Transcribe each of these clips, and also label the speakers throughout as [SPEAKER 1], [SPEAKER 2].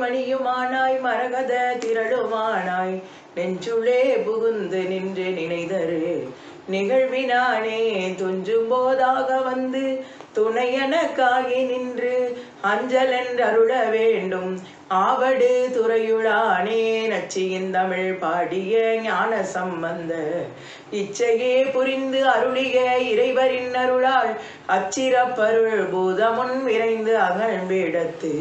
[SPEAKER 1] மணியுமானாய் மரகத திரளுமானாய் நெஞ்சுளே புகுந்து நின்று நினைதரு நிகழ்வினானே துஞ்சும் போதாக வந்து துணையனக்காகி நின்று அஞ்சலென்றருள வேண்டும் ஆவடு துறையுளானே நச்சியின் தமிழ் பாடிய ஞான சம்பந்த இச்சையே புரிந்து அருளிய இறைவரின் அருளால் அச்சிறப்பருள் பூதமுன் விரைந்து அகழ்வேடத்து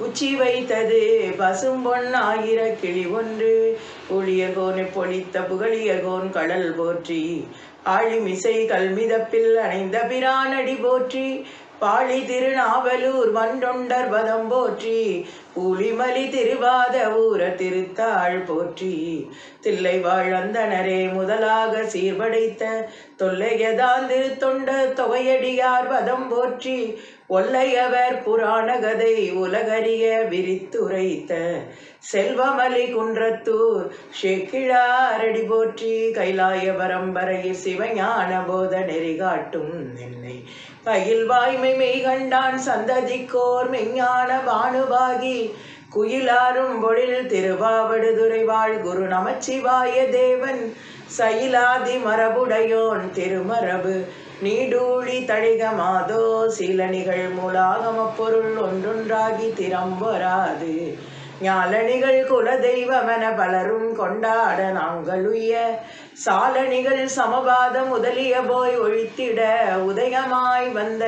[SPEAKER 1] உச்சி வைத்தது பசும்பொன் ஆகிற கிளி ஒன்று புளியர்கோன் பொழித்த புகழியர்கோன் கடல் போற்றி ஆழிமிசை கல்மிதப்பில் அணைந்த பிரானடி போற்றி பாழி திருநாவலூர் வண்டொண்டர் பதம் போற்றி ஊழிமலி திருவாத ஊர திருத்தாள் போற்றி தில்லை வாழ்ந்தனரே முதலாக சீர்படைத்த தொல்லையதான் திருத்தொண்ட தொகையடியார் பதம் போற்றி ஒல்லையவர் புராண கதை உலகறிய விரித்துரைத்த செல்வமலி குன்றத்தூர் ஷேக்கிழாரடி போற்றி கைலாய பரம்பரையில் சிவஞான போத நெறி காட்டும் என்னை பயில் வாய்மை மெய்கண்டான் சந்ததிக்கோர் மெஞ்ஞான பானுபாகி குயிலாரும் பொழில் திருவாவடுதுறை வாழ் குரு நமச்சிவாய தேவன் சயிலாதி மரபுடையோன் திருமரபு நீடூழி தழிக மாதோ சில நிகழ் மூலாகம பொருள் ஒன்றொன்றாகி திறம்பொராது ஞாலணிகள் குலதெய்வமென பலரும் கொண்டாட நாங்களுய சாலணிகள் சமபாத முதலிய போய் ஒழித்திட உதயமாய் வந்த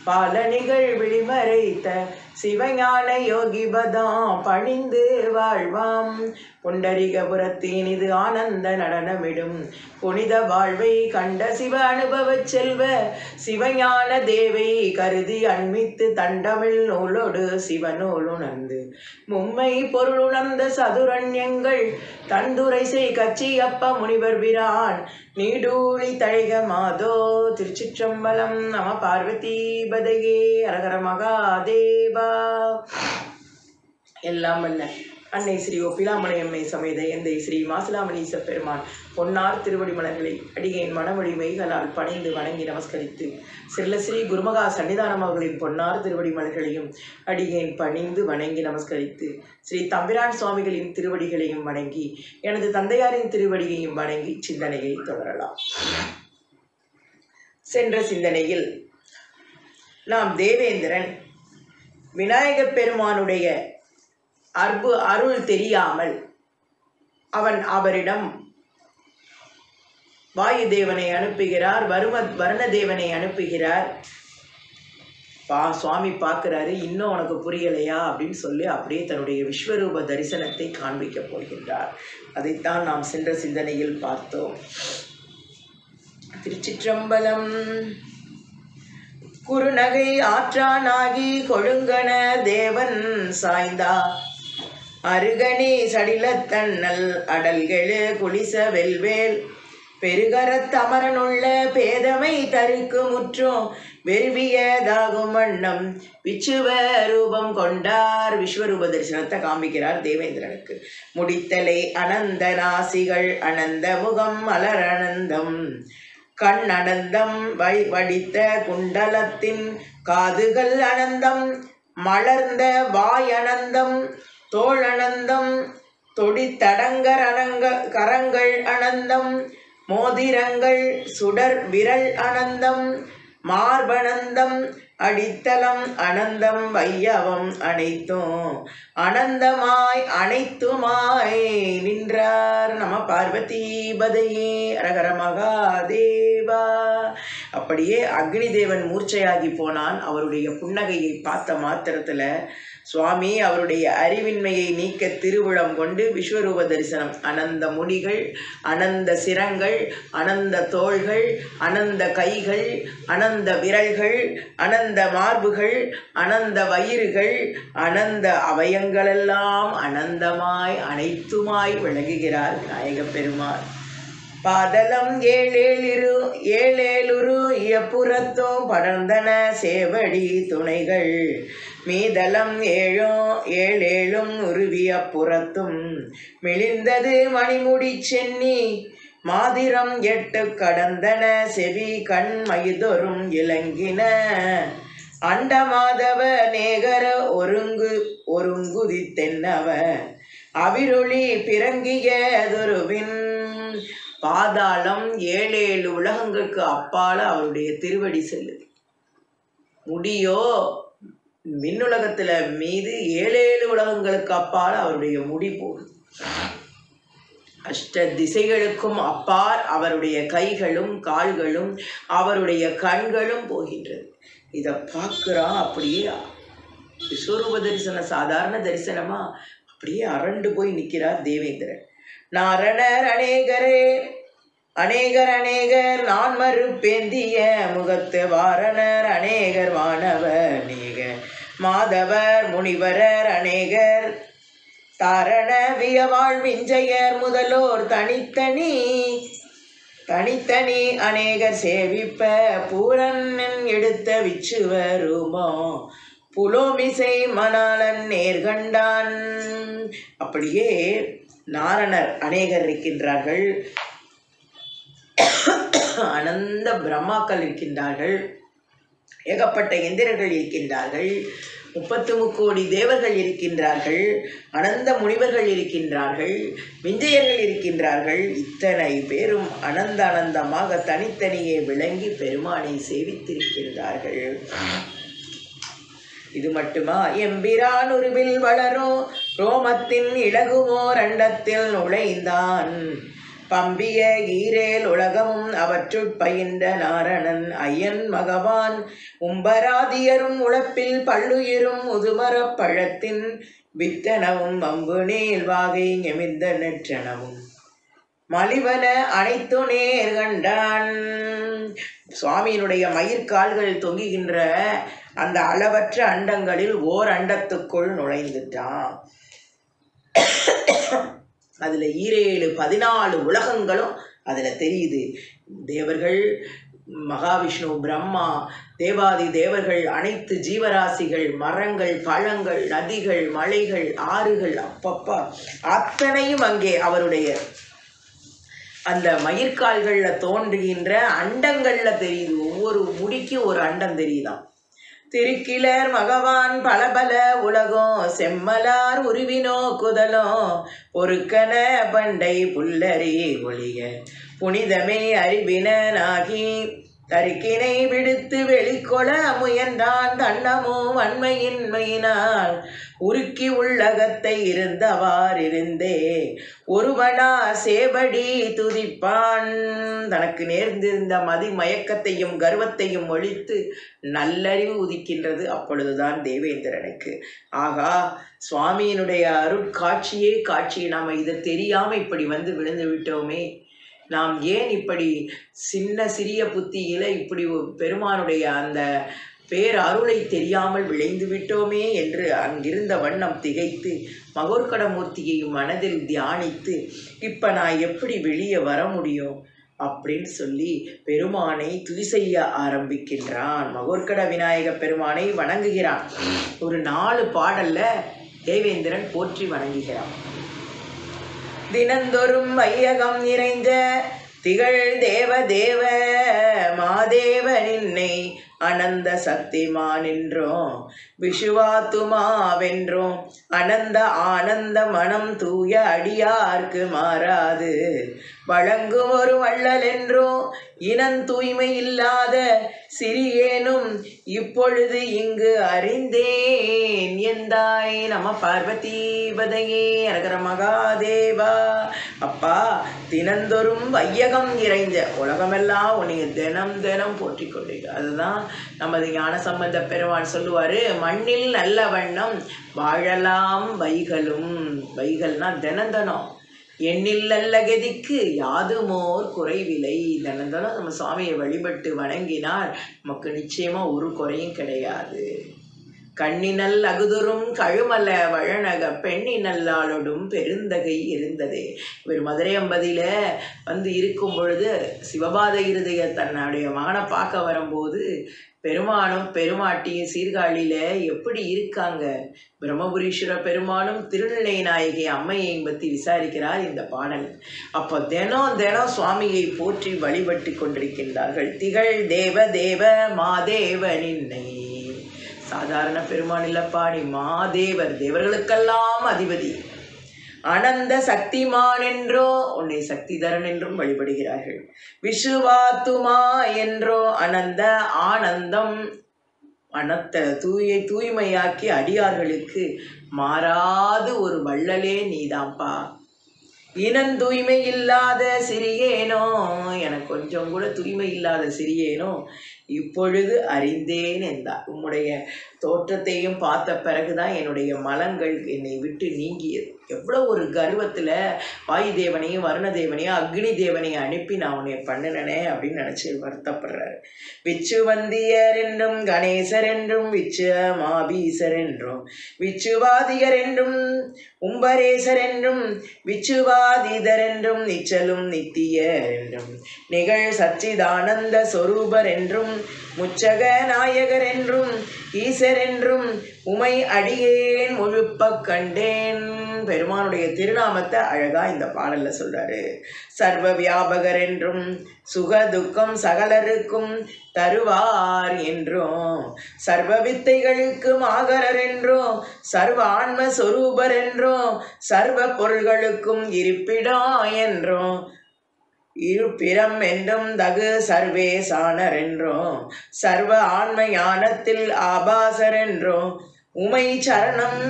[SPEAKER 1] பாலணிகள் விழிமறைத்த சிவஞான யோகி பதம் பணிந்து வாழ்வாம் புண்டரிகபுரத்தின் இது ஆனந்த நடனமிடும் புனித வாழ்வை கண்ட சிவ அனுபவ செல்வ சிவஞான தேவை கருதி அண்மித்து தண்டமிழ் நூலோடு சிவநூல் உணர்ந்து மும்மை பொருள் உணர்ந்த சதுரண்யங்கள் தந்துரை செய் கச்சியப்ப முனிவர் பிரான் நீடூழி தழிக மாதோ திருச்சிற்றம்பலம் நம பார்வதி பதையே அரகர மகாதேவா. எல்லாம் வல்ல அன்னை ஸ்ரீ ஒப்பிலாமலையம்மை சமேத எந்தை ஸ்ரீ மாசிலாமணீச பெருமான் பொன்னார் திருவடி மலர்களை அடியேன் மனமொழி மெய்களால் பணிந்து வணங்கி நமஸ்கரித்து ஸ்ரீ குருமகா சன்னிதானம் அவர்களின் பொன்னார் திருவடி மலர்களையும் அடியேன் பணிந்து வணங்கி நமஸ்கரித்து ஸ்ரீ தம்பிரான் சுவாமிகளின் திருவடிகளையும் வணங்கி எனது தந்தையாரின் திருவடியையும் வணங்கி சிந்தனையை தொடரலாம். சென்ற சிந்தனையில் நாம் தேவேந்திரன் விநாயகப் பெருமானுடைய அருள் தெரியாமல் அவரிடம் வாயு தேவனை அனுப்புகிறார், வருண தேவனை அனுப்புகிறார். சுவாமி பார்க்குறாரு, இன்னும் உனக்கு புரியலையா அப்படின்னு சொல்லி அப்படியே தன்னுடைய விஸ்வரூப தரிசனத்தை காண்பிக்க போகின்றார். அதைத்தான் நாம் சென்ற சிந்தனையில் பார்த்தோம். திருச்சிற்றம்பலம். குறுநகை ஆற்றானாகி கொழுங்கன தேவன் சாய்ந்தா அருகணி சடிலத்தன்னல் அடல்கெழு குளிச வெல்வேல் பெருகரத் அமரனுள்ள பேதமை தருக்கு முற்றும் வெறுவியதாகும் வண்ணம் விச்சுவ ரூபம் கொண்டார். விஸ்வரூப தரிசனத்தை காண்பிக்கிறார் தேவேந்திரனுக்கு. முடித்தலை அனந்த நாசிகள் அனந்த முகம் மலர் அனந்தம் கண் அனந்தம் வடித்த குண்டலத்தின் காதுகள் அனந்தம் மலர்ந்த வாய் அனந்தம் தோள் அனந்தம் தொடித்தடங்கர் கரங்கள் அனந்தம் மோதிரங்கள் சுடர் விரல் அனந்தம் மார்பனந்தம் அடித்தளம் அனந்தம் வையவம் அனைத்தும் அனந்தமாய் அனைத்துமாய் நின்றார். நம பார்வதி பதையே அரகர மகாதேவா. அப்படியே அக்னி தேவன் மூர்ச்சையாகி போனான். அவருடைய புன்னகையை பார்த்த மாத்திரத்துல சுவாமி அவருடைய அறிவின்மையை நீக்க திருவுளம் கொண்டு விஸ்வரூப தரிசனம். அனந்த முனிகள், அனந்த சிரங்கள், அனந்த தோள்கள், அனந்த கைகள், அனந்த விரல்கள், அனந்த மார்புகள், அனந்த வயிறுகள், அனந்த அவயங்களெல்லாம் அனந்தமாய் அனைத்துமாய் விளங்குகிறார் விநாயகப் பெருமான். பாதலம் ஏழேலுரு இயப்புறத்தும் படர்ந்தன சேவடி துணைகள் மீதலம் ஏழேழும் உருவிய புறத்தும் மிளிர்ந்தது மணிமுடி சென்னி மாதிரம் 8 கடந்தன செவி கண் மயிதொரும் இலங்கின அண்டமாதவ நேகர ஒருங்குதி தென்னவ அவிரொளி பிறங்கியதொருவின். பாதாளம் 7 உலகங்களுக்கு அப்பால அவருடைய திருவடி செல்லுது. முடியோ மின்னுலகத்துல மீது 7 உலகங்களுக்கு அப்பால் அவருடைய முடி போகுது. அஷ்ட திசைகளுக்கும் அப்பால் அவருடைய கைகளும் கால்களும் அவருடைய கண்களும் போகின்றது. இதை பார்க்குறான். அப்படியே விஸ்வரூப தரிசனம் சாதாரண தரிசனமா அப்படியே அரண்டு போய் நிற்கிறார் தேவேந்திரன். நாரணர் அநேகரே அநேகர் அநேகர் நான் மறுப்பேந்திய முகத்து வாரணர் அநேகர் வானவர் அநேகர் மாதவர் முனிவரர் அநேகர் தாரண வியவாழ் விஞ்சையர் முதலோர் தனித்தனி தனித்தனி அநேகர் சேவிப்ப பூரன் எடுத்த விச்சுவருமோ புலோமிசை மணாளன் நேர்கண்டான். அப்படியே நாரணர் அநேகர் இருக்கின்றார்கள், அனந்த பிரம்மாக்கள் இருக்கின்றார்கள், ஏகப்பட்ட இந்திரர்கள் இருக்கின்றார்கள், 33 கோடி தேவர்கள் இருக்கின்றார்கள், அனந்த முனிவர்கள் இருக்கின்றார்கள், விஞ்சையர்கள் இருக்கின்றார்கள். இத்தனை பேரும் அனந்தமாக தனித்தனியே விளங்கி பெருமானை சேவித்திருக்கின்றார்கள். இது மட்டுமா? எம்பிரான் உருவில் வளரும் ரோமத்தின் இலகுமோர் அண்டத்தில் நுழைந்தான் பம்பிய ஈரேல் உலகமும் அவற்றுட் பயின்ற நாரணன் ஐயன் மகவான் உம்பராதியரும் உழப்பில் பல்லுயிரும் முதுமரப் பழத்தின் வித்தனவும் அம்பு நீள் வாகை எமிந்த நெற்றனவும் மலிவன அனைத்து நேர் கண்டான். சுவாமியினுடைய மயிர்கால்கள் தொங்குகின்ற அந்த அளவற்ற அண்டங்களில் ஓர் அண்டத்துக்குள் நுழைந்துட்டான். அதில் 14 உலகங்களும் அதில் தெரியுது. தேவர்கள், மகாவிஷ்ணு, பிரம்மா, தேவாதி தேவர்கள், அனைத்து ஜீவராசிகள், மரங்கள், பழங்கள், நதிகள், மலைகள், ஆறுகள், அப்பப்பா அத்தனையும் அங்கே அவருடைய அந்த மயிர்கால்களில் தோன்றுகின்ற அண்டங்களில் தெரியுது. ஒவ்வொரு முடிக்கு ஒரு அண்டம் தெரியுதான். திருக்கிலர் மகவான் பலபல உலகம் செம்மலார் உருவினோ குதலோ பொறுக்கன பண்டை புல்லறி ஒளிய புனிதமே அறிவினாகி தரிக்கினை விடுத்து வெளிக்கொள முயன்றான் தன்னமோ வன்மையின்மையினால் உருக்கி உள்ளகத்தை இருந்தவார் இருந்தே ஒருவனா சேவடி துதிப்பான். தனக்கு நேர்ந்திருந்த மதி மயக்கத்தையும் கர்வத்தையும் ஒழித்து நல்லறிவு உதிக்கின்றது அப்பொழுதுதான் தேவேந்திரனுக்கு. ஆகா, சுவாமியினுடைய அருட்காட்சியே காட்சி. நாம் இதை தெரியாமல் இப்படி வந்து விழுந்து விட்டோமே, நாம் ஏன் இப்படி சிறிய புத்தியில இப்படி பெருமானுடைய அந்த பேர் அருளை தெரியாமல் விளைந்து விட்டோமே என்று அங்கிருந்த வண்ணம் திகைத்து மகோர்கடமூர்த்தியையும் மனதில் தியானித்து இப்ப நான் எப்படி வெளியே வர முடியும் அப்படின்னு சொல்லி பெருமானை துதி செய்ய ஆரம்பிக்கின்றான். மகோர்கட விநாயக பெருமானை வணங்குகிறான். ஒரு 4 பாடல்ல தேவேந்திரன் போற்றி வணங்குகிறான். தினந்தோறும் வையகம் நிறைந்த திகழ் தேவ தேவ மாதேவ நின்னை அனந்த சக்திமான் என்றோம் விஷுவாத்துமாவென்றோம் அனந்த ஆனந்த மனம் தூய அடியார்க்கு மாறாது வழங்கும் ஒரு வள்ளல் என்றோம் இனம் தூய்மை இல்லாத சிறியேனும் இப்பொழுது இங்கு அறிந்தேன் எந்தாய். நம பார்வதிபதையே அரகர மகாதேவா. அப்பா, தினந்தோறும் வையகம் இறைஞ்ச உலகமெல்லாம் உன்னை தினம் தினம் போற்றிக் கொண்டிருக்க. அதுதான் நமது ஞான சம்பந்த பெருமான் சொல்லுவாரு, மண்ணில் நல்ல வண்ணம் வாழலாம் வைகளும். வைகள்னா தினந்தனம். எண்ணில் நல்ல கதிக்கு யாதுமோர் குறைவில்லை. தினந்தனம் நம்ம சுவாமியை வழிபட்டு வணங்கினால் நமக்கு நிச்சயமா ஒரு குறையும் கிடையாது. கண்ணினல் அகுதுரும் கழுமல வழனக பெண்ணினல்லாளொடும் பெருந்தகை இருந்ததே. இவர் மதுரை அம்பதியில வந்து இருக்கும் பொழுது சிவபாத இருதய தன்னுடைய மகனை பார்க்க வரும்போது பெருமானும் பெருமாட்டியும் சீர்காழியில எப்படி இருக்காங்க, பிரம்மபுரீஸ்வர பெருமானும் திருநிலை நாயகி அம்மையை பற்றி விசாரிக்கிறார் இந்த பாடல். அப்போ தினம் தினம் சுவாமியை போற்றி வழிபட்டு கொண்டிருக்கின்றார்கள். திகழ் தேவ தேவ மாதேவ நின்னை சாதாரண பெருமான் இல்லப்பா, நீ மாதேவர், தேவர்களுக்கெல்லாம் அதிபதி. அனந்த சக்திமான் என்றோ உன்னை சக்திதரன் என்றும் வழிபடுகிறார்கள். விசுவாத்துமா என்றோ அனந்த ஆனந்தம் மனத்தை தூய்மையாக்கி அடியார்களுக்கு மாறாது ஒரு வள்ளலே நீதான்ப்பா. இனந்தூய்மை இல்லாத சிறியேனோ, எனக்கு கொஞ்சம் கூட தூய்மை இல்லாத சிறியேனோ இப்பொழுது அறிந்தேன் என்றார். உம்முடைய தோற்றத்தையும் பார்த்த பிறகுதான் என்னுடைய மலங்கள் என்னை விட்டு நீங்கியது. எவ்வளோ ஒரு கர்வத்தில் வாயு தேவனையும் வருண தேவனையும் அக்னி தேவனையும் அனுப்பி நான் உன்னை பண்ணினனே அப்படின்னு நினச்சி வருத்தப்படுறாரு. விச்சுவந்தியர் என்றும் கணேசர் என்றும் விச்ச மாபீசர் என்றும் விச்சுவாதியர் என்றும் உம்பரேசர் என்றும் விச்சுவாதிதர் என்றும் நிச்சலும் நித்தியர் என்றும் நிகழ் சச்சிதானந்த சொரூபர் என்றும் முச்சக நாயகர் என்றும் ஈசர் என்றும் உமை அடியேன் முழுப்ப கண்டேன். பெருமானுடைய திருநாமத்தை அழகா இந்த பாடல்ல சொல்றாரு. சர்வ வியாபகர் என்றும் சுக துக்கம் சகலருக்கும் தருவார் என்றும் சர்வ வித்தைகளுக்கும் ஆகரர் என்றும் சர்வ ஆன்ம சொரூபர் என்றும் சர்வ பொருள்களுக்கும் இருப்பிடம் என்றும் இருப்பிரம் என்றும் தகு சர்வேசானர் என்றும் சர்வ ஆன்ம ஞானத்தில் ஆபாசர் என்றும் உமை சரணம்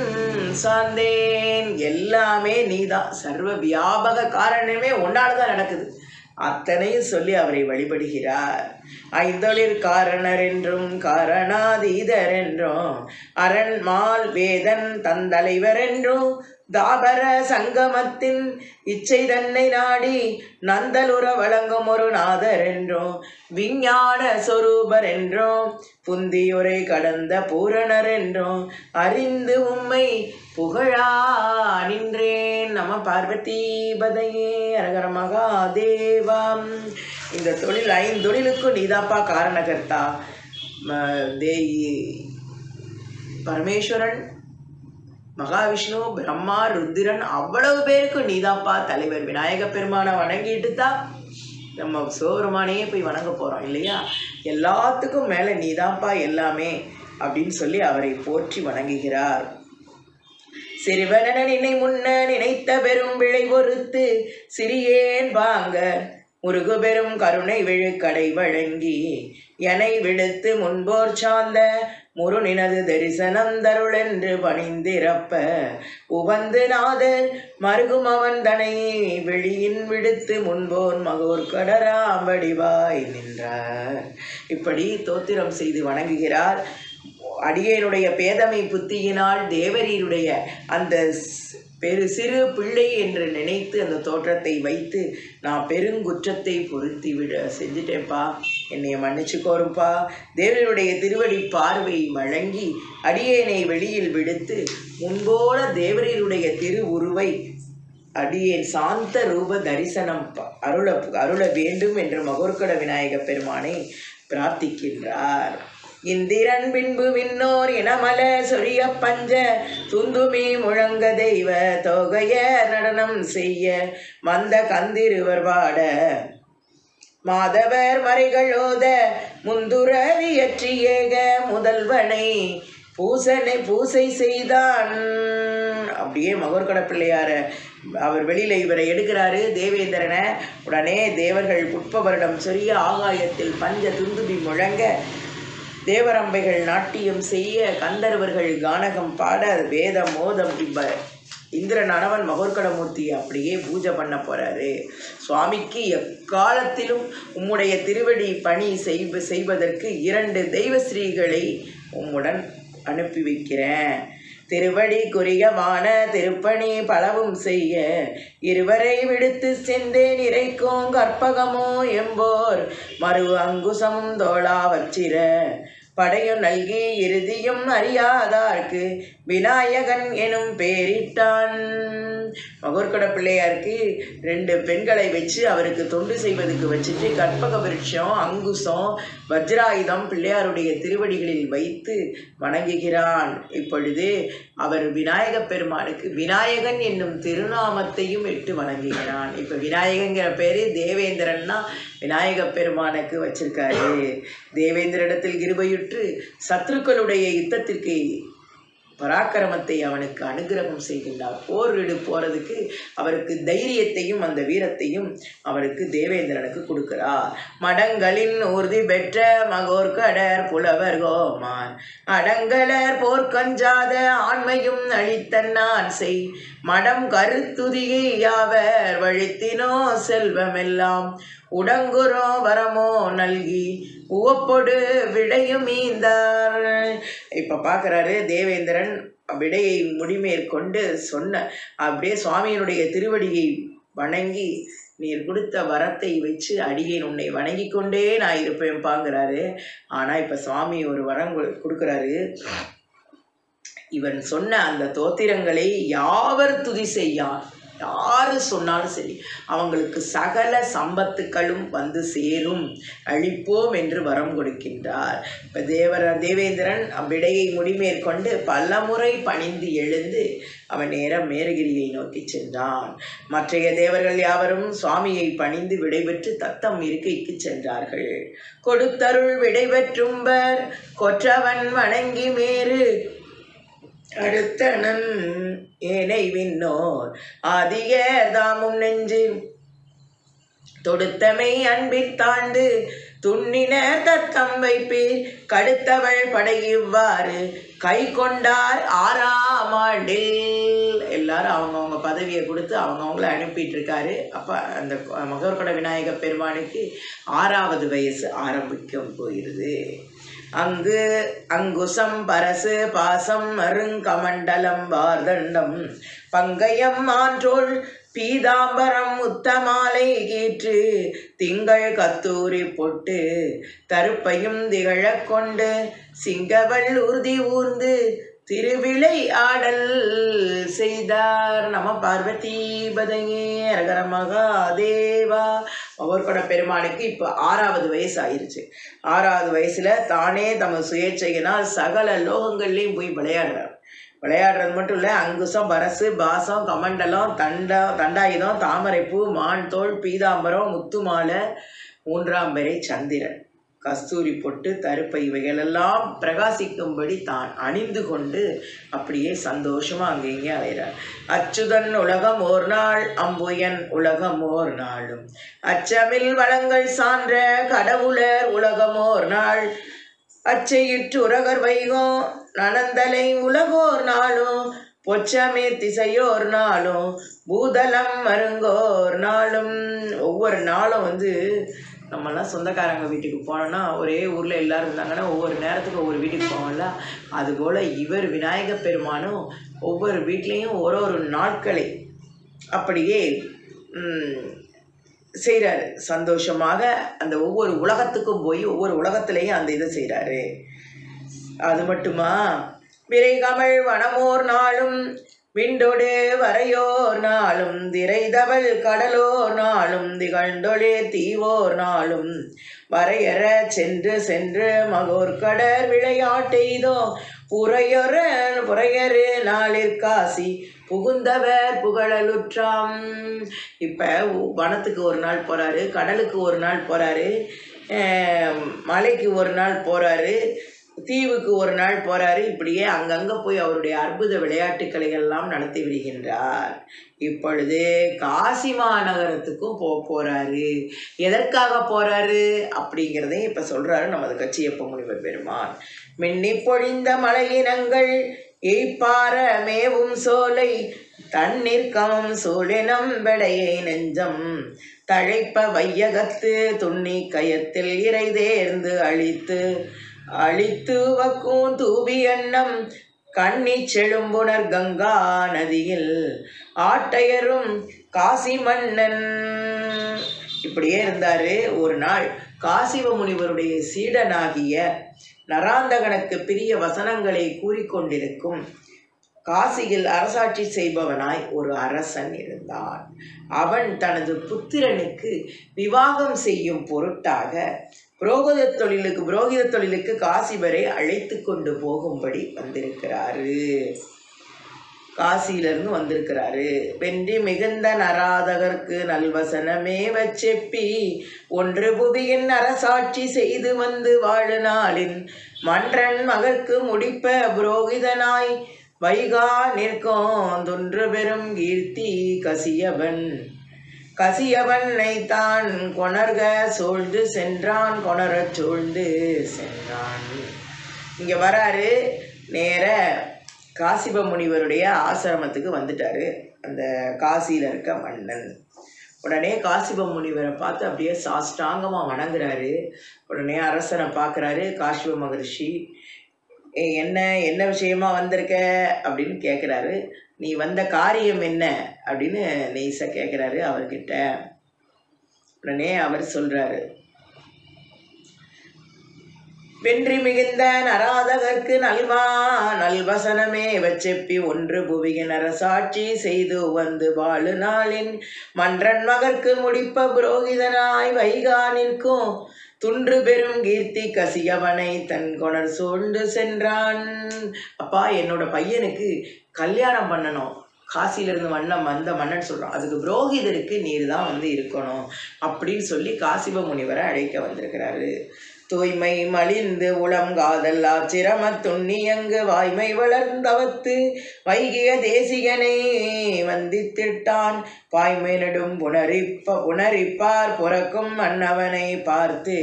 [SPEAKER 1] சார்ந்தேன். எல்லாமே நீதான், சர்வ வியாபக காரணமே உன்னால்தான் நடக்குது. அத்தனையும் சொல்லி அவரை வழிபடுகிறார். ஐந்தொழிற் காரணர் என்றும் காரணாதீதர் என்றும் அரண் மால் வேதன் தந்தலைவர் என்றும் தாபர சங்கமத்தின் இச்சை தன்னை நாடி நந்தலுற வழங்கும் ஒரு நாதர் என்றும் விஞ்ஞான சொரூபர் என்றும் புந்தியுரை கடந்த பூரணர் என்றும் அறிந்து உம்மை புகழா நின்றேன். நம பார்வதி பதையே அரகர மகாதேவாம். இந்த தொழில் 5 தொழிலுக்கும் நீதாப்பா காரணகர்த்தா. பரமேஸ்வரன், மகாவிஷ்ணு, பிரம்மா, ருத்திரன் அவ்வளவு பேருக்கும் நீதாப்பா தலைவர். விநாயக பெருமானை வணங்கிட்டு தான் நம்ம சிவபெருமானையே போய் வணங்க போகிறோம் இல்லையா? எல்லாத்துக்கும் மேலே நீதாப்பா எல்லாமே அப்படின்னு சொல்லி அவரை போற்றி வணங்குகிறார். சிறுவனென நினை முன்ன நினைத்த பெரும் விளை பொறுத்து சிறியேன் வாங்க முருகு பெரும் கருணை விழுக்கடை வழங்கி எனை விடுத்து முன்போர் சார்ந்த முருனினது தரிசனம் தருளென்று பணிந்திரப்ப உவந்து நாதர் மருகும் அவன் தனை வெளியின் விடுத்து முன்போர் மகோர் கடராம் வடிவாய் நின்றார். இப்படி தோத்திரம் செய்து வணங்குகிறார். அடியேனுடைய பேதமை புத்தியினால் தேவரீருடைய அந்த சிறு பிள்ளை என்று நினைத்து அந்த தோற்றத்தை வைத்து நான் பெருங்குற்றத்தை பொருத்தி விட செஞ்சிட்டேன்ப்பா, என்னைய மன்னிச்சுக்கோருப்பா. தேவனுடைய திருவடி பார்வை வழங்கி அடியேனை வெளியில் விடுத்து முன்போல தேவரீருடைய திரு உருவை அடியேன் சாந்த ரூப தரிசனம் அருள வேண்டும் என்று மகோர்கட விநாயக பெருமானை பிரார்த்திக்கின்றார். இந்திரன் பின்பு விண்ணோர் இனமல சொரிய பஞ்ச துந்துமி முழங்க தெய்வ தொகைய நடனம் செய்ய மந்த கந்திருவர் பாட மாதவர் மறைகளோத முந்துரவியற்றி ஏக முதல்வனை பூசை செய்தான். அப்படியே மகோர்கட பிள்ளையார அவர் வெளியில இவரை எடுக்கிறாரு தேவேந்திரனை. உடனே தேவர்கள் புட்பவரிடம் சொரிய ஆகாயத்தில் பஞ்ச துந்துபி முழங்க தேவரம்பைகள் நாட்டியம் செய்ய கந்தர்வர்கள் கானகம் பாட வேத மோதம் இந்திரனானவன் மகோர்கடமூர்த்தியை அப்படியே பூஜை பண்ண போறாரு. சுவாமிக்கு எக்காலத்திலும் உம்முடைய திருவடி பணி செய்வதற்கு 2 தெய்வஸ்ரீகளை உம்முடன் அனுப்பி வைக்கிறேன். திருவடி குறியமான திருப்பணி பலவும் செய்ய இருவரை விடுத்து சென்றேன் இறைக்கும் கற்பகமோ எம்போர் மறு அங்குசமும் தோளா வச்சிர படையும் நல்கி இறுதியும் அறியாதார்க்கு விநாயகன் எனும் பேரிட்டான். மகோர்கட பிள்ளையாருக்கு 2 பெண்களை வச்சு அவருக்கு தொண்டு செய்வதற்கு வச்சுட்டு கற்பக விருட்சம் அங்குசம் வஜ்ராயுதம் பிள்ளையாருடைய திருவடிகளில் வைத்து வணங்குகிறான். இப்பொழுது அவர் விநாயக பெருமானுக்கு விநாயகன் என்னும் திருநாமத்தையும் இட்டு வணங்குகிறான். இப்போ விநாயகங்கிற பேரு தேவேந்திரன்னா விநாயக பெருமானுக்கு வச்சிருக்காரு. தேவேந்திரிடத்தில் கிருபையுற்று பெற்று சத்துருக்களுடைய யுத்தத்திற்கு பராக்கிரமத்தை அவனுக்கு அனுகிரகம் செய்கின்றார். போரிடு போறதுக்கு அவருக்கு தைரியத்தையும் அந்த வீரத்தையும் அவருக்கு தேவேந்திரனுக்கு கொடுக்கிறார். மடங்களின் உறுதி பெற்ற மகோர்கடர் புலவர் கோமான் அடங்கலர் போர்க்கஞ்சாத ஆண்மையும் அளித்தன்னான் செய் மடம் கருத்துதியை யாவர் வழித்தினோ செல்வமெல்லாம் உடங்குறோ வரமோ நல்கி உவப்பொடு விடையும் ஈந்தார். இப்ப பார்க்குறாரு தேவேந்திரன் விடையை முடிமேற்கொண்டு சொன்ன அப்படியே சுவாமியினுடைய திருவடியை வணங்கி நீர் கொடுத்த வரத்தை வச்சு அடியேன் உன்னை வணங்கி கொண்டே நான் இருப்பேன் பாங்கிறாரு. ஆனால் இப்போ சுவாமி ஒரு வரம் கொடுக்குறாரு. இவன் சொன்ன அந்த தோத்திரங்களை யாவர் துதி செய்யான், யாரு சொன்னாலும் சரி அவங்களுக்கு சகல சம்பத்துக்களும் வந்து சேரும், அழிப்போம் என்று வரம் கொடுக்கின்றார். இப்போ தேவேந்திரன் விடையை முடிமேற்கொண்டு பல முறை பணிந்து எழுந்து அவன் நேரம் மேருகிரியை நோக்கி சென்றான். மற்றைய தேவர்கள் யாவரும் சுவாமியை பணிந்து விடைபெற்று தத்தம் இருக்கைக்கு சென்றார்கள். கொடுத்தருள் விடைபெற்றும்பர் கொற்றவன் வணங்கி மேறு அடுத்தனன் ஏனை விண்ணோர் ஆதியர் தாமும் நெஞ்சு தொடுத்தமை அன்பில் தாண்டு துண்ணினர் தத்தம் வைப்பீர் கடுத்தவள் படையிவ்வாறு கை கொண்டார் 6ஆம் ஆண்டில். எல்லாரும் அவங்கவுங்க பதவியை கொடுத்து அவங்கவுங்கள அனுப்பிட்டு இருக்காரு. அப்போ அந்த மகோர்கட விநாயக பெருமானுக்கு 6வது வயசு ஆரம்பிக்கும் போயிருது. அங்கு அங்குசம் பரசு பாசம் அருங்கமண்டலம் வார்தண்டம் பங்கயம் ஆன்றோள் பீதாம்பரம் உத்தமாலை கீற்று திங்கள் கத்தூரி பொட்டு தருப்பையும் திகழ கொண்டு சிங்கவள் உறுதி ஊர்ந்து திருவிளை ஆடல் செய்தார். நம பார்வதிபதையே அரகர மகாதேவா. மகோர்கட பெருமானுக்கு இப்போ 6வது வயசு ஆயிடுச்சு. 6வது வயசுல தானே தமது சுயேட்சையினால் சகல லோகங்கள்லையும் போய் விளையாடுறது மட்டும் இல்லை, அங்குசம் பரசு பாசம் கமண்டலம் தண்டாயுதம் தாமரைப்பூ மான் தோல் பீதாம்பரம் முத்துமாலை 3ஆம் பிறை சந்திரன் கஸ்தூரி பொட்டு தருப்பை இவைகளெல்லாம் பிரகாசிக்கும்படி தான் அணிந்து கொண்டு அப்படியே சந்தோஷமா அங்கேயே அலைகிறார். அச்சுதன் உலகம் ஓர் நாள் அம்புயன் உலகம் ஓர் நாளும் அச்சமில் வளங்கள் சான்ற கடவுளர் உலகம் ஓர் நாள் அச்சையிற்று உலகர் வைகோ நனந்தலை உலகோர் நாளும் பொச்சமே திசையோர் நாளும் பூதலம் மருங்கோர் நாளும். ஒவ்வொரு நாளும் நம்மலாம் சொந்தக்காரங்க வீட்டுக்கு போனோன்னா ஒரே ஊரில் எல்லோரும் இருந்தாங்கன்னா ஒவ்வொரு நேரத்துக்கு ஒவ்வொரு வீட்டுக்கு போவோம்ல, அதுபோல் இவர் விநாயக பெருமானும் ஒவ்வொரு வீட்லேயும் ஒரு நாட்களை அப்படியே செய்கிறாரு. சந்தோஷமாக அந்த ஒவ்வொரு உலகத்துக்கும் போய் ஒவ்வொரு உலகத்துலேயும் அந்த இதை செய்கிறாரு. அது மட்டுமா, விரைகமள் வனமோர் நாளும் விண்டொடு வரையோர் நாளும் திரைதவள் கடலோர் நாளும் திகழ்ந்தொழே தீவோர் நாளும் வரையற சென்று சென்று மகோர்கடர் விளையாட்டெய்தோ புறையறு நாளிற்காசி புகுந்தவர் புகழலுற்றாம். இப்போ வனத்துக்கு ஒரு நாள் போகிறாரு, கடலுக்கு ஒரு நாள் போகிறாரு, மலைக்கு ஒரு நாள் போகிறாரு, தீவுக்கு ஒரு நாள் போகிறாரு. இப்படியே அங்கங்கே போய் அவருடைய அற்புத விளையாட்டுக்களை எல்லாம் நடத்தி விடுகின்றார். இப்பொழுது காசி மாநகரத்துக்கும் போகிறாரு. எதற்காக போகிறாரு அப்படிங்கிறதையும் இப்போ சொல்கிறாரு நமது கச்சியப்ப முனிவர் பெருமான். மின்னி பொழிந்த மலையினங்கள் எய்ப்பார மேவும் சோலை தண்ணீர் கமம் சூழினம் வெடையை நெஞ்சம் தழைப்ப வையகத்து துண்ணி கயத்தில் இறை தேர்ந்து அழித்து வக்கும் தூவி எண்ணம் கண்ணி செழும்புணர் கங்கா நதியில் ஆட்டையரும் காசி மன்னன். இப்படியே இருந்தாரு. ஒரு நாள் காசிவ முனிவருடைய சீடனாகிய நராந்தகனுக்கு பிரிய வசனங்களை கூறிக்கொண்டிருக்கும் காசியில் அரசாட்சி செய்பவனாய் ஒரு அரசன் இருந்தான். அவன் தனது புத்திரனுக்கு விவாகம் செய்யும் பொருட்டாக புரோகித தொழிலுக்கு காசி வரை அழைத்து கொண்டு போகும்படி வந்திருக்கிறாரு. காசியிலிருந்து வந்திருக்கிறாரு. வென்றி மிகுந்த நராதகர்க்கு நல்வசனமே வச்செப்பி ஒன்று புவியின் அரசாட்சி செய்து வந்து வாழு நாளின் மன்றன் மகற்கு முடிப்ப புரோகிதனாய் வைகா நிற்கும் தொன்று பெரும் கீர்த்தி கசியவனை தான் கொணர்க சூழ்ந்து சென்றான் கொணரச் சூழ்ந்து சென்றான். இங்க வராரு, நேர காசிப முனிவருடைய ஆசிரமத்துக்கு வந்துட்டாரு அந்த காசியில இருக்க மன்னன். உடனே காசிப முனிவரை பார்த்து அப்படியே சாஷ்டாங்கமா வணங்குறாரு. உடனே அரசனை பார்க்குறாரு காசிப மகரிஷி. என்ன விஷயமா வந்திருக்க அப்படின்னு கேட்குறாரு. நீ வந்த காரியம் என்ன அப்படின்னு நெய்ஸா கேட்குறாரு அவர்கிட்ட. உடனே அவர் சொல்றாரு, வென்றி மிகுந்த நராதகர்க்கு நல்வசனமே வச்செப்பி ஒன்று புவியின் அரசாட்சி செய்து வந்து வாழு நாளின் மன்றன் மகற்கு முடிப்ப புரோகிதனாய் வைகா நிற்கும் துன்று பெரும் கீர்த்தி கசியவனை தன் கொணர் சூழ்ந்து சென்றான். அப்பா, என்னோட பையனுக்கு கல்யாணம் பண்ணணும். காசியிலிருந்து வந்த மன்னன் சொல்கிறான், அதுக்கு புரோகிதருக்கு நீர் தான் வந்து இருக்கணும் அப்படின்னு சொல்லி காசிப முனிவரை அழைக்க வந்திருக்கிறாரு. தூய்மை மலிந்து உளம் காதல் ஆச்சிரம துண்ணியங்கு வாய்மை வளர்ந்தவத்து வைகிய தேசிகனை வந்தித்திட்டான் பாய்மை நெடும் புணரிப்பார் புறக்கும் மன்னவனை பார்த்து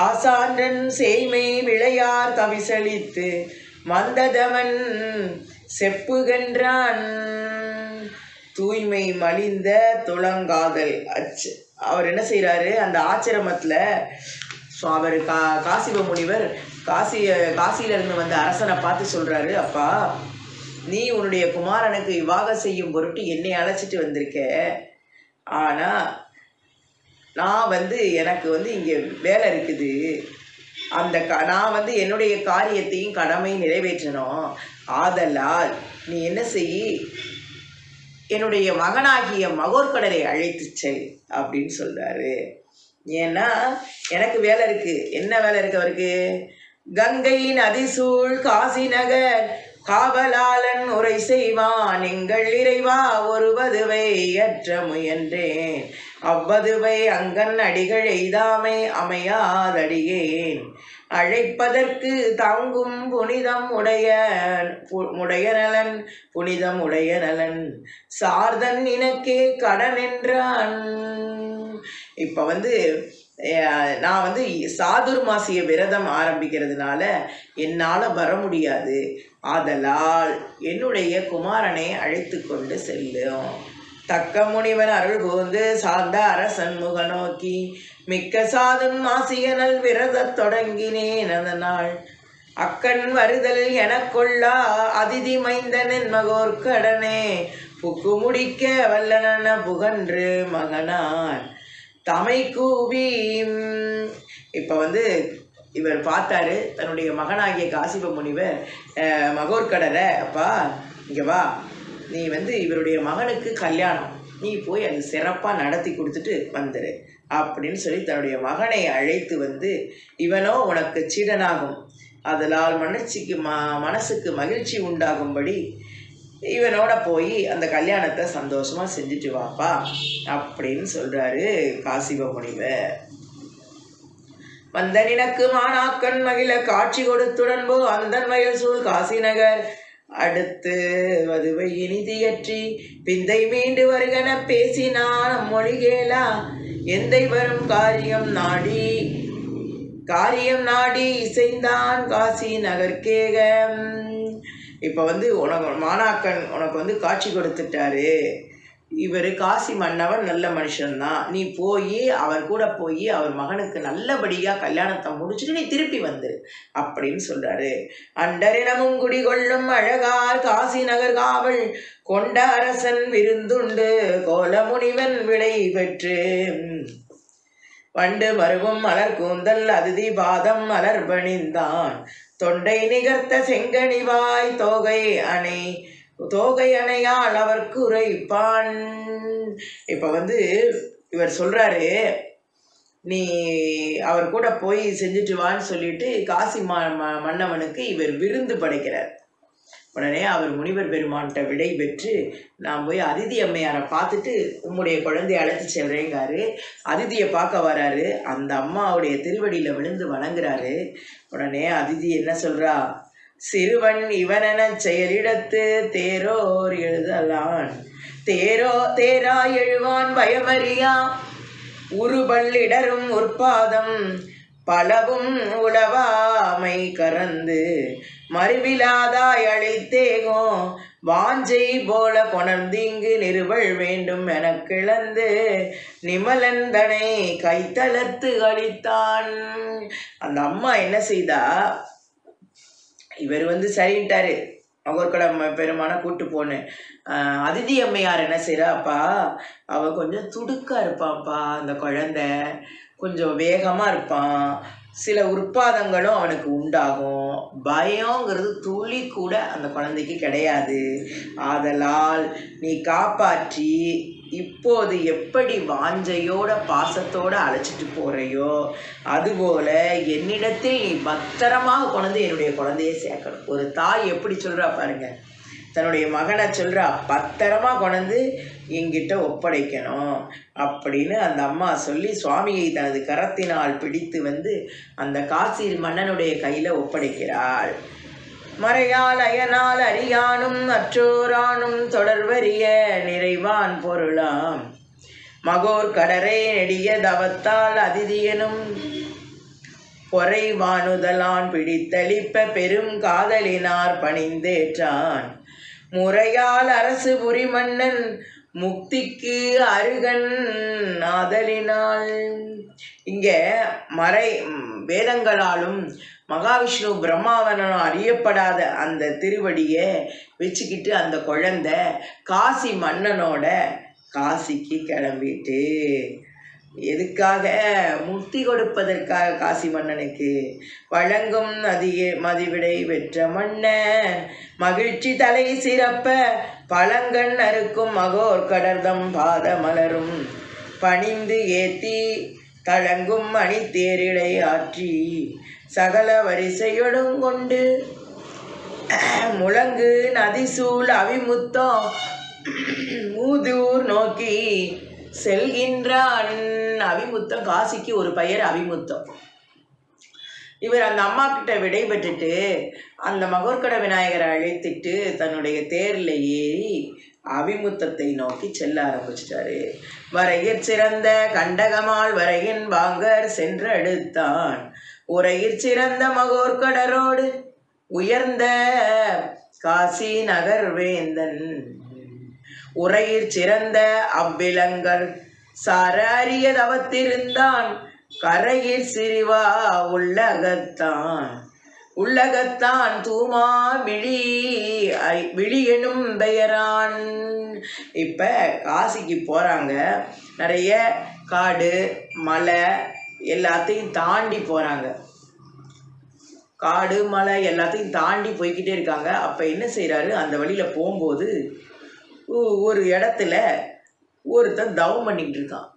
[SPEAKER 1] ஆசான்றன் செய்மை விளையார் தவிசளித்து மந்ததவன் செப்புகின்றான். தூய்மை மலிந்த துளங்காதல் அவர் என்ன செய்கிறாரு, அந்த ஆச்சிரமத்தில் அவர் காசிப முனிவர் காசியிலிருந்து வந்த அரசனை பார்த்து சொல்கிறாரு, அப்பா, நீ உன்னுடைய குமாரனுக்கு விவாக செய்யும் பொருட்டு என்னை அழைச்சிட்டு வந்திருக்க. ஆனால் நான் வந்து எனக்கு வந்து இங்கே வேலை இருக்குது. நான் என்னுடைய காரியத்தையும் கடமை நிறைவேற்றணும். ஆதலால் நீ என்ன செய், என்னுடைய மகனாகிய மகோர்கடரை அழைத்து செல் அப்படின்னு சொல்கிறாரு. ஏன்னா எனக்கு வேலை இருக்கு. என்ன வேலை இருக்கு அவருக்கு? கங்கை நதிசூழ் காசி நகர் காவலாளன் உரை செய்வான் எங்கள் இறைவா ஒருவதுவை ஏற்ற முயன்றேன் அவ்வதுவை அங்கன் அடிகள் எய்தாமை அமையாதடியேன் அழைப்பதற்கு தாங்கும் புனிதம் உடைய நலன் சார்தன் இனக்கே கடன் என்றான். இப்போ நான் சாதுர்மாசிய விரதம் ஆரம்பிக்கிறதுனால என்னால் வர முடியாது. ஆதலால் என்னுடைய குமாரனை அழைத்து கொண்டு செல்லும். தக்க முனிவன் அருள் கூர்ந்து சார்ந்த அரசன் முக நோக்கி மிக்க சாதுன் மாசியனல் விரத தொடங்கினேன். அதனால் அக்கண் வருதல் எனக்கொள்ளா அதிதி மைந்தனின் மகோர்கடனே புக்கு முடிக்க வல்லன புகன்று மகனார் தமை கூவி. இப்போ இவர் பார்த்தாரு தன்னுடைய மகனாகிய காசிப முனிவர் மகோர்கடரை, அப்பா இங்கே வா, நீ இவருடைய மகனுக்கு கல்யாணம், நீ போய் அது சிறப்பாக நடத்தி கொடுத்துட்டு வந்துரு அப்படின்னு சொல்லி தன்னுடைய மகனை அழைத்து இவனோ உனக்கு சீடனாகும், அதனால் மனசுக்கு மகிழ்ச்சி உண்டாகும்படி இவனோட போய் அந்த கல்யாணத்தை சந்தோஷமாக செஞ்சுட்டு வாப்பா அப்படின்னு சொல்கிறாரு காசிப முனிவர். வந்தனினக்கு மாணாக்கன் மகிழ காட்சி கொடுத்துடன்போ அந்தன் வயல் சூழ் காசி நகர் அடுத்து வதுவை இனிதியற்றி பிந்தை மீண்டு வருகன பேசினான் மொழிகேலா எந்தை வரும் காரியம் நாடி இசைந்தான் காசி நகர்கேகம். இப்போ உனக்கு மாணாக்கன் உனக்கு காட்சி கொடுத்துட்டாரு. இவர் காசி மன்னவன் நல்ல மனுஷன்தான். நீ போய் அவர் கூட போய் அவர் மகனுக்கு நல்லபடியாக கல்யாணத்தை முடிச்சுட்டு நீ திருப்பி வந்துரு அப்படின்னு சொல்கிறாரு. அண்டரினமும் குடிகொள்ளும் அழகார் காசி நகர் காவல் கொண்ட அரசன் விருந்துண்டு கோல முனிவன் விடை பெற்று வண்டு மருவும் மலர் கூந்தல் அதிதி பாதம் மலர் பணிந்தான் தொண்டை நிகர்த்த செங்கனிவாய் தோகை அணையால் அவருக்கு உரைப்பான். இப்போ இவர் சொல்கிறாரு, நீ அவர் கூட போய் செஞ்சுட்டு வான்னு சொல்லிட்டு காசி மன்னவனுக்கு இவர் விருந்து படைக்கிறார். உடனே அவர் முனிவர் பெருமான்கிட்ட விடை பெற்று நான் போய் அதிதி அம்மையாரை பார்த்துட்டு உம்முடைய குழந்தைய அழைச்சி செல்றேங்காரு. அதிதியை பார்க்க வராரு. அந்த அம்மாவுடைய திருவடியில் விழுந்து வணங்குறாரு. உடனே அதிதி என்ன சொல்றா, சிறுவன் இவனென செயலிடத்து தேரோர் எழுதலான் தேரா எழுவான் பயமறியா உருபல்லிடரும் உற்பாதம் பலவும் உளவாமை கறந்து மறுவிலாதாய் அழைத்தேகோ வாஞ்சை போல கொணர்ந்தீங்கு நிறுவல் வேண்டும் என கிளந்து நிமலந்தனை கைத்தளத்து அளித்தான். அந்த அம்மா என்ன செய்தா, இவர் சரின்ட்டாரு, மகோர்கட பெருமான கூட்டு போனேன். அதிதி அம்மையார் என்ன செய்கிறாப்பா, அவள் கொஞ்சம் துடுக்கா இருப்பான்ப்பா, அந்த குழந்தை கொஞ்சம் வேகமாக இருப்பான், சில உற்பாதங்களும் அவனுக்கு உண்டாகும், பயங்கிறது துளி கூட அந்த குழந்தைக்கு கிடையாது. ஆதலால் நீ காப்பாற்றி இப்போது எப்படி வாஞ்சையோட பாசத்தோடு அழைச்சிட்டு போகிறையோ அதுபோல் என்னிடத்தில் நீ பத்திரமாக கொண்டு என்னுடைய குழந்தையை சேர்க்கணும். ஒரு தாய் எப்படி சொல்கிறா பாருங்க, தன்னுடைய மகனை சொல்கிறா, பத்திரமா கொண்டு என்கிட்ட ஒப்படைக்கணும் அப்படின்னு அந்த அம்மா சொல்லி சுவாமியை தனது கரத்தினால் பிடித்து அந்த காசி மன்னனுடைய கையில் ஒப்படைக்கிறாள். மறையால் அயனால் அறியானும் அற்றோரானும் தொடர்வறிய நிறைவான் பொருளாம் மகோர் கடரை நெடிய தவத்தால் அதிதியனும் பொறைவானுதலான் பிடித்தளிப்ப பெரும் காதலினார் பணிந்தேற்றான் முறையால் அரசு புரி மன்னன் முக்திக்கு அருகன் ஆதலினால். இங்க மறை வேதங்களாலும் மகாவிஷ்ணு பிரம்மாவனும் அறியப்படாத அந்த திருவடியை வச்சுக்கிட்டு அந்த குழந்தை காசி மன்னனோட காசிக்கு கிளம்பிட்டு, எதுக்காக, முக்தி கொடுப்பதற்காக காசி மன்னனுக்கு. வழங்கும் மதிவிடை பெற்ற மன்னன் மகிழ்ச்சி தலை சிறப்ப பழங்கண் அறுக்கும் மகோர் கடர்தம் பாத மலரும் பணிந்து ஏத்தி தழங்கும் மணி தேரிடை ஆற்றி சகல வரிசையோடும் கொண்டு முழங்கு நதிசூழ் அவிமுத்தம் மூதூர் நோக்கி செல்கின்றான். அவிமுத்தம், காசிக்கு ஒரு பெயர் அவிமுத்தம். இவர் அந்த அம்மா கிட்ட விடை பெற்றுட்டு அந்த மகோர்கட விநாயகரை அழைத்துட்டு தன்னுடைய தேரில் ஏறி அவிமுத்தத்தை நோக்கி செல்ல ஆரம்பிச்சிட்டாரு. வரையிற் சிறந்த கண்டகமால் வரையின் வாங்கர் சென்று எடுத்தான் உரையிற் சிறந்த மகோர்கடரோடு உயர்ந்த காசி நகர் வேந்தன் உரையிற் சிறந்த அவ்விலங்கள் சார அரிய தவத்திருந்தான் கரையிற் சிறிவா உள்ளகத்தான் தூமா விழி எனும் பெயரான். இப்போ காசிக்கு போகிறாங்க, நிறைய காடு மலை எல்லாத்தையும் தாண்டி போகிறாங்க. காடு மலை எல்லாத்தையும் தாண்டி போய்கிட்டே இருக்காங்க. அப்போ என்ன செய்கிறாரு, அந்த வழியில் போகும்போது ஒரு இடத்துல ஒருத்தன் தவம் பண்ணிக்கிட்டு இருக்கான்.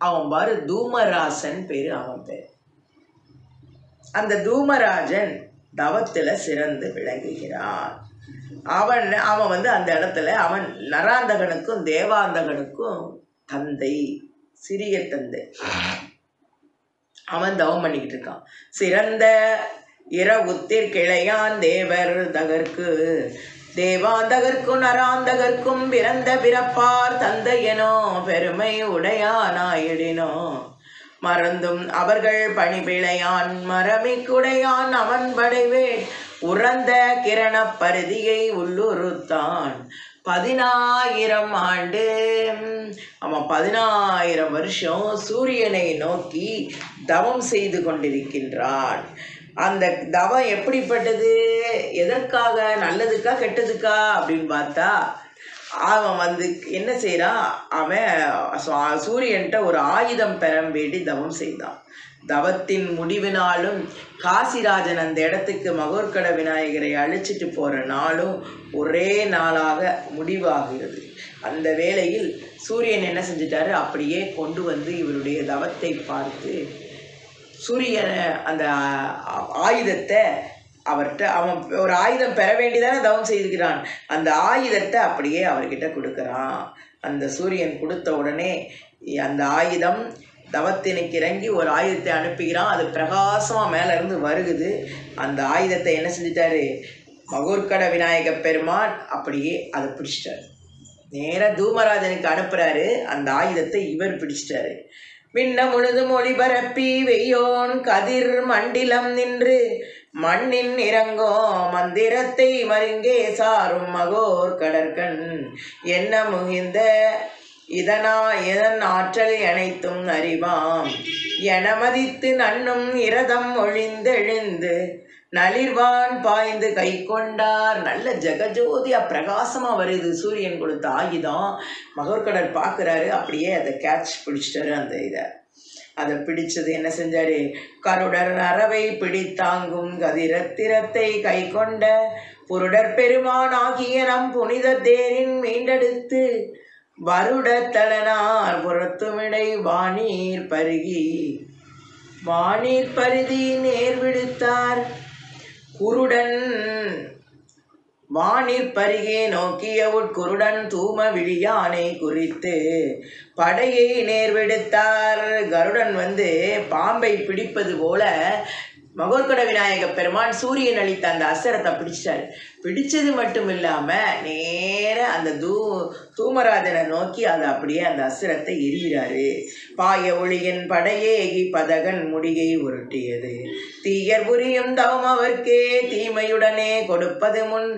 [SPEAKER 1] அவன் பாரு தூமராசன் பேர், அவன் பேர். அந்த தூமராஜன் தவத்தில் சிறந்து விளங்குகிறான். அவன் அந்த இடத்துல அவன் நராந்தகனுக்கும் தேவாந்தகனுக்கும் தந்தை, சிறிய தந்தை. அவன் தவம் பண்ணிக்கிட்டு இருக்கான். சிறந்த இரவுத்திற் கிளையான் தேவர் தகர்க்கு தேவாந்தகர்க்கும் நராந்தகர்க்கும் பிறந்த பிறப்பார் தந்தையனோ பெருமை உடையானாயிடினோ மறந்தும் அவர்கள் பணிபிழையான் மரமிக்குடையான் அவன் படைவே உறந்த கிரண பருதியை உள்ளுறுத்தான் 10000 ஆண்டு. அவன் 10000 வருஷம் சூரியனை நோக்கி தவம் செய்து கொண்டிருக்கின்றான். அந்த தவம் எப்படிப்பட்டது, எதற்காக, நல்லதுக்கா கெட்டதுக்கா அப்படின்னு பார்த்தா, அவன் என்ன செய்கிறான், அவன் சூரியன்ட்ட ஒரு ஆயுதம் பெற வேண்டி தவம் செய்தான். தவத்தின் முடிவினாலும் காசிராஜன் அந்த இடத்துக்கு மகோர்கட விநாயகரை அழைச்சிட்டு போகிற நாளும் ஒரே நாளாக முடிவாகிறது. அந்த வேளையில் சூரியன் என்ன செஞ்சிட்டாரு, அப்படியே கொண்டு இவருடைய தவத்தை பார்த்து சூரியனை அந்த ஆயுதத்தை அவர்கிட்ட அவன் ஒரு ஆயுதம் பெற வேண்டிதானே தவம் செய்திருக்கிறான். அந்த ஆயுதத்தை அப்படியே அவர்கிட்ட கொடுக்குறான். அந்த சூரியன் கொடுத்த உடனே அந்த ஆயுதம் தவத்தினுக்கு இறங்கி ஒரு ஆயுதத்தை அனுப்புகிறான். அது பிரகாசமாக மேலேருந்து வருகுது. அந்த ஆயுதத்தை என்ன செஞ்சிட்டாரு, மகோர்கட விநாயக பெருமான் அப்படியே அதை பிடிச்சிட்டாரு. நேராக தூமராஜனுக்கு அனுப்புகிறாரு. அந்த ஆயுதத்தை இவர் பிடிச்சிட்டாரு. மின்ன முழுதும் ஒளிபரப்பி வெய்யோன் கதிர் மண்டிலம் நின்று மண்ணின் இறங்கோ மந்திரத்தை மருங்கே சாரும் மகோர் கடற்கண் என்ன முகிந்த இதன் ஆற்றல் அனைத்தும் அறிவாம் என மதித்து நன்னும் இரதம் ஒழிந்தெழுந்து நளிர்வான் பாய்ந்து கை கொண்டார். நல்ல ஜெகஜோதியா பிரகாசமா வருது சூரியன் கொடுத்த ஆயுதம். மகோர்கடர் பார்க்குறாரு. அப்படியே அதை கேட்ச் பிடிச்சிட்டாரு. அந்த அதை பிடிச்சது என்ன செஞ்சாரு, கருடர் அறவை பிடித்தாங்கும் கதிரத்திரத்தை கை கொண்ட புருடர் பெருமான் ஆகிய நம் புனித தேரின் மீண்டெடுத்து வருட தலனார் புறத்துமிடை வானீர் பருதி நேர் விடுத்தார். குருடன் வானிற் பருகே நோக்கிய உட்குருடன் தூம விழியானை குறித்து படையை நேர்வெடுத்தார். கருடன் பாம்பை பிடிப்பது போல மகோர்கட விநாயக பெருமான் சூரியன் அளித்த அந்த அசரத்தை பிடிச்சிட்டாரு. பிடிச்சது மட்டும் இல்லாமல் நேர அந்த தூமராஜனை நோக்கி அதை அப்படியே அந்த அசுரத்தை எரிகிறாரு. பாய ஒளியின் படையேகி பதகன் முடியை உருட்டியது. தீயர் புரியும் தவம் அவர்க்கே தீமையுடனே கொடுப்பது முன்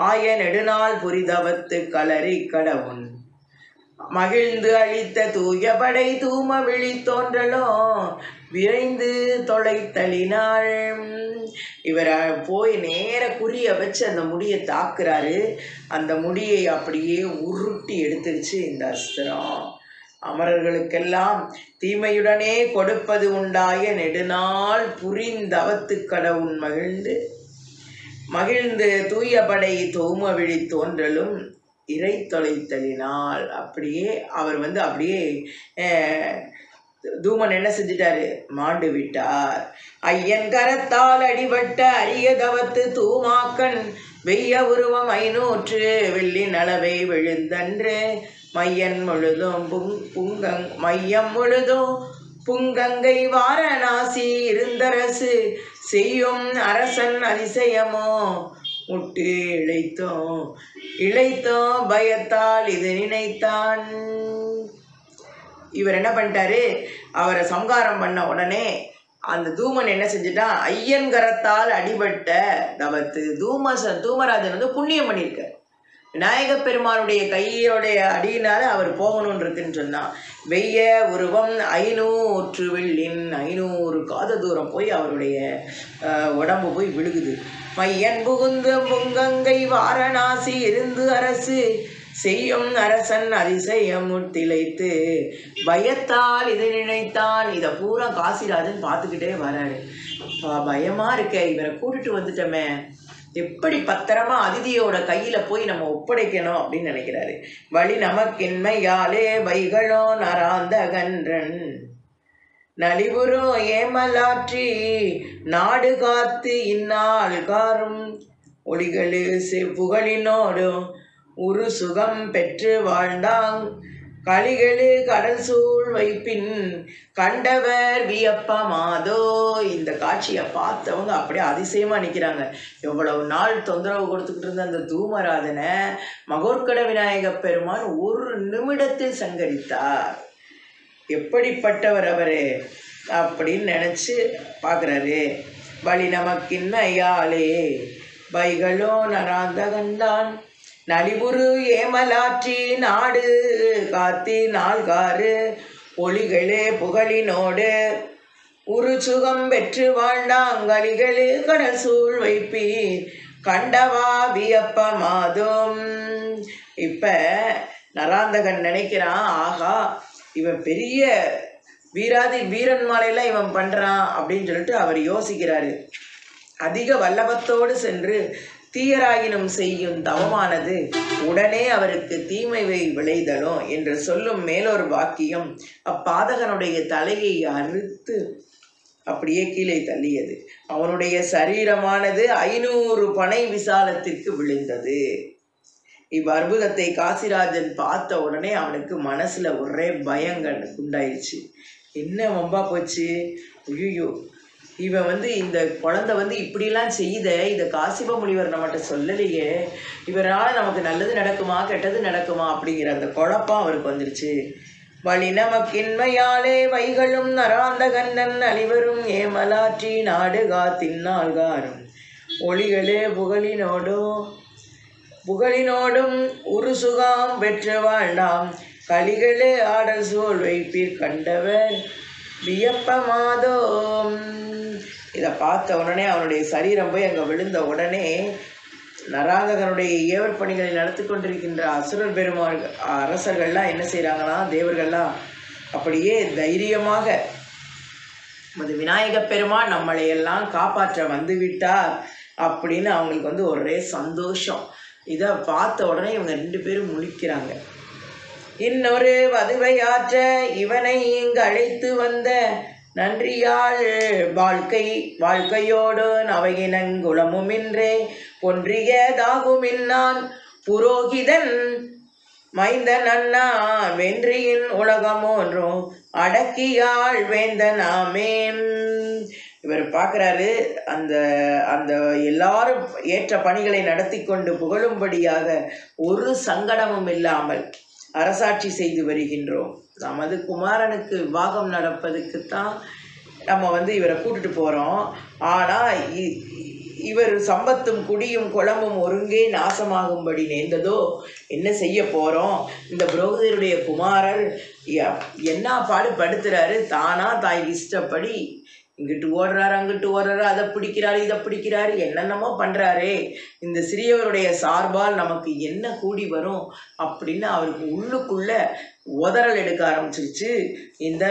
[SPEAKER 1] ஆய நெடுநாள் புரிதவத்து களறி கடவுன் மகிழ்ந்து அழித்த தூய படை தூம விழி தோன்றலோ விரைந்து தொலைத்தலினாள். இவர் போய் நேர குறிய வச்சு அந்த முடியை தாக்குறாரு. அந்த முடியை அப்படியே உருட்டி எடுத்துருச்சு இந்த அஸ்திரம். அமரர்களுக்கெல்லாம் தீமையுடனே கொடுப்பது உண்டாய நெடுநாள் புரிந்தவத்து கடவுன் மகிழ்ந்து தூய படை தூம விழி தோன்றலும் இறை தொலைத்தலினால். அப்படியே அவர் அப்படியே தூமன் என்ன செஞ்சிட்டாரு, மாண்டு விட்டார். ஐயன் கரத்தால் அடிபட்ட அரிய தவத்து தூமாக்கன் வெய்ய உருவம் 500 வெள்ளி நலவை விழுந்தன்று மையம் முழுதும் புங்கங்கை வாரணாசி இருந்தரசு செய்யும் அரசன் அதிசயமோ முட்டு இழைத்தோம் பயத்தால் இது நினைத்தான். இவர் என்ன பண்ணிட்டாரு, அவரை சம்காரம் பண்ண உடனே அந்த தூமன் என்ன செஞ்சுட்டான், ஐயன்கரத்தால் அடிபட்ட தவத்து தூமராஜன் புண்ணியம் பண்ணியிருக்கார். விநாயக பெருமானுடைய கையோடைய அடியினால அவர் போகணும்னு இருக்குன்னு சொன்னான். வெய்ய உருவம் 500 வெள்ளின் 500 காத தூரம் போய் அவருடைய உடம்பு போய் விழுகுது. மையன் புகுந்து புங்கங்கை வாரணாசி இருந்து அரசு செய்யும் அரசன் அதிசயம் திளைத்து பயத்தால் இது நினைத்தான். இதை பூரா காசிராஜன் பார்த்துக்கிட்டே வராரு. பயமா இருக்க, இவரை கூட்டிட்டு வந்துட்டோமே, எப்படி பத்திரமா அதிதியோட கையில போய் நம்ம ஒப்படைக்கணும் அப்படின்னு நினைக்கிறாரு. வழி நமக்கின்மையாலே வைகளோ நராந்த கன்றன் நலிபுரோ ஏமலாற்றி நாடு காத்து இந்நாள் காரும் ஒளிகளு புகழினோடும் உரு சுகம் பெற்று வாழ்ந்தாங் களிகளு கடல் சூழ் வைப்பின் கண்டவர் வியப்பமாதோ. இந்த காட்சியை பார்த்தவங்க அப்படியே அதிசயமாக நிற்கிறாங்க. எவ்வளவு நாள் தொந்தரவு கொடுத்துக்கிட்டு இருந்த அந்த தூமராஜனை மகோர்கட விநாயக பெருமான் ஒரு நிமிடத்தில் சங்கரித்தார். எப்படிப்பட்டவர் அவரு அப்படின்னு நினச்சி பார்க்குறாரு. வழி நமக்கின்மையாலே வைகளோ நராந்த கண்டான் நலிபுரு ஏமலாற்றி நாடு காத்தி நாள்காறு ஒளிகளே புகழினோடு உரு சுகம் பெற்று வாழ்ந்தாங்களிகளே கடல் சூழ் வைப்பி கண்டவா வியப்பமாதும். இப்போ நராந்தகன் நினைக்கிறான், ஆகா இவன் பெரிய வீரன் மாலையெல்லாம் இவன் பண்ணுறான் அப்படின்னு சொல்லிட்டு அவர் யோசிக்கிறாரு. அதிக வல்லபத்தோடு சென்று தீயராயினும் செய்யும் தவமானது உடனே அவருக்கு தீமைவை விளைதலும் என்று சொல்லும் மேலொரு வாக்கியம் அப்பாதகனுடைய தலையை அறுத்து அப்படியே கீழே தள்ளியது. அவனுடைய சரீரமானது 500 பனை விசாலத்திற்கு விழுந்தது. இவ்வற்புதத்தை காசிராஜன் பார்த்த உடனே அவனுக்கு மனசுல ஒரே பயங்கள் உண்டாயிடுச்சு. என்ன வம்பா போச்சு, ஐயோ இவன் இந்த குழந்தை இப்படிலாம் செய்த, இதை காசிப முனிவர் நம்மகிட்ட சொல்லலையே, இவரால் நமக்கு நல்லது நடக்குமா கெட்டது நடக்குமா அப்படிங்கிற அந்த குழப்பம் அவருக்கு வந்துருச்சு. வழி நமக்கின்மையாலே வைகளும் நராந்த கண்ணன் அழிவரும் ஏமலாற்றி நாடு காத்தின்னால்காரும் ஒளிகளே புகழினோடும் உருசுகாம் பெற்று வாழ்ந்தாம் கலிகளே ஆடல் சோல் வைப்பீர் கண்டவர் வியப்பமாதோம். இதை பார்த்த உடனே அவனுடைய சரீரம் போய் அங்கே விழுந்த உடனே நராந்தகனுடைய ஏவல் பணிகளை நடத்தி கொண்டிருக்கின்ற அசுரர் பெருமாள் அரசர்கள்லாம் என்ன செய்கிறாங்கன்னா, தேவர்கள்லாம் அப்படியே தைரியமாக விநாயக பெருமான் நம்மளை எல்லாம் காப்பாற்ற வந்துவிட்டார் அப்படின்னு அவங்களுக்கு ஒரே சந்தோஷம். இதை பார்த்த உடனே இவங்க 2 பேரும் முழிக்கிறாங்க. இன்னொரு வதுவையாற்ற இவனை இங்கு அழைத்து வந்த நன்றியாள் வாழ்க்கையோடு நவையினங்குளமுமின்றே பொன்றியதாகுமின்னான் புரோகிதன் மைந்தன் அண்ணா வென்றியின் உலகமோன்றும் அடக்கியாள் வேந்தனாமே. இவர் பார்க்குறாரு, அந்த எல்லாரும் ஏற்ற பணிகளை நடத்தி கொண்டு புகழும்படியாக ஒரு சங்கடமும் இல்லாமல் அரசாட்சி செய்து வருகின்றோம். நமது குமாரனுக்கு விவாகம் நடப்பதுக்குத்தான் நம்ம இவரை கூட்டிட்டு போகிறோம். ஆனால் இவர் சம்பத்தும் குடியும் குளமும் ஒருங்கே நாசமாகும்படி நேர்ந்ததோ, என்ன செய்ய போகிறோம்? இந்த புரோகிதருடைய குமாரர் என்ன பாடுபடுத்துறாரு, தானா தாய் இஷ்டப்படி இங்கிட்டு ஓடுறாரு அங்கிட்டு ஓடுறாரு, அதை பிடிக்கிறாரு இதை பிடிக்கிறாரு, என்னென்னமோ பண்ணுறாரு. இந்த சிறியவருடைய சார்பால் நமக்கு என்ன கூடி வரும் அப்படின்னு அவருக்கு உள்ளுக்குள்ள உதறல் எடுக்க ஆரம்பிச்சிருச்சு இந்த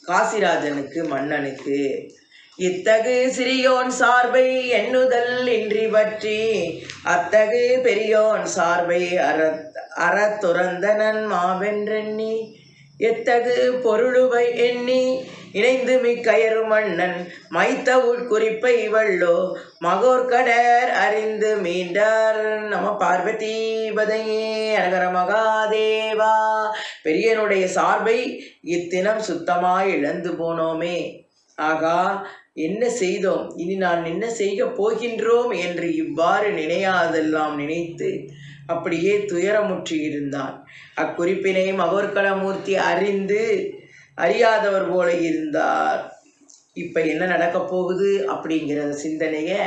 [SPEAKER 1] காசிராஜனுக்கு, மன்னனுக்கு. இத்தகு சிறியோன் சார்பை எண்ணுதல் இன்றி பற்றி அத்தகு பெரியோன் சார்பை அறத்துறந்தனன் மாவென்றெண்ணி எத்தகு பொருளுவை எண்ணி இணைந்து மிக்கயரு மன்னன் மைத்த உட்குறிப்பை வள்ளோ மகோர்கடர் அறிந்து மீண்டார். நம பார்வதி பதையே அரகர மகாதேவா. பெரியனுடைய சார்பை இத்தினம் சுத்தமாய் இழந்து போனோமே, ஆகா என்ன செய்தோம், இனி நான் என்ன செய்ய போகின்றோம் என்று இவ்வாறு நினையாதெல்லாம் நினைத்து அப்படியே துயரமுற்றி இருந்தான். அக்குறிப்பினை மகோர்கடமூர்த்தி அறியாதவர் போல இருந்தார். இப்போ என்ன நடக்க போகுது அப்படிங்கிற சிந்தனையை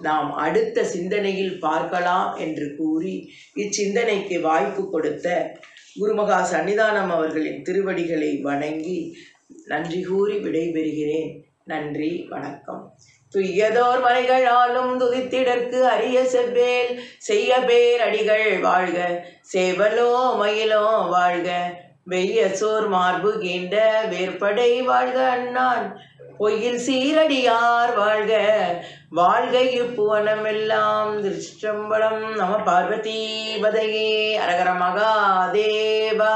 [SPEAKER 1] நாம் அடுத்த சிந்தனையில் பார்க்கலாம் என்று கூறி இச்சிந்தனைக்கு வாய்ப்பு கொடுத்த குருமகா சன்னிதானம் அவர்களின் திருவடிகளை வணங்கி நன்றி கூறி விடைபெறுகிறேன். நன்றி, வணக்கம். துய்யதோர் மலைகளாலும் துதித்திடற்கு அரிய செவ்வேல் செய்ய பேர் அடிகள் வாழ்க, சேவலோ மயிலோ வாழ்க, வெய்ய சோர் மார்பு கீண்ட வேற்படை வாழ்க அண்ணான் பொய்யில் சீரடியார் வாழ்க, வாழ்க இப்புவனமெல்லாம். திருச்சிற்றம்பலம். நம பார்வதி பதையே அரகர மகாதேவா.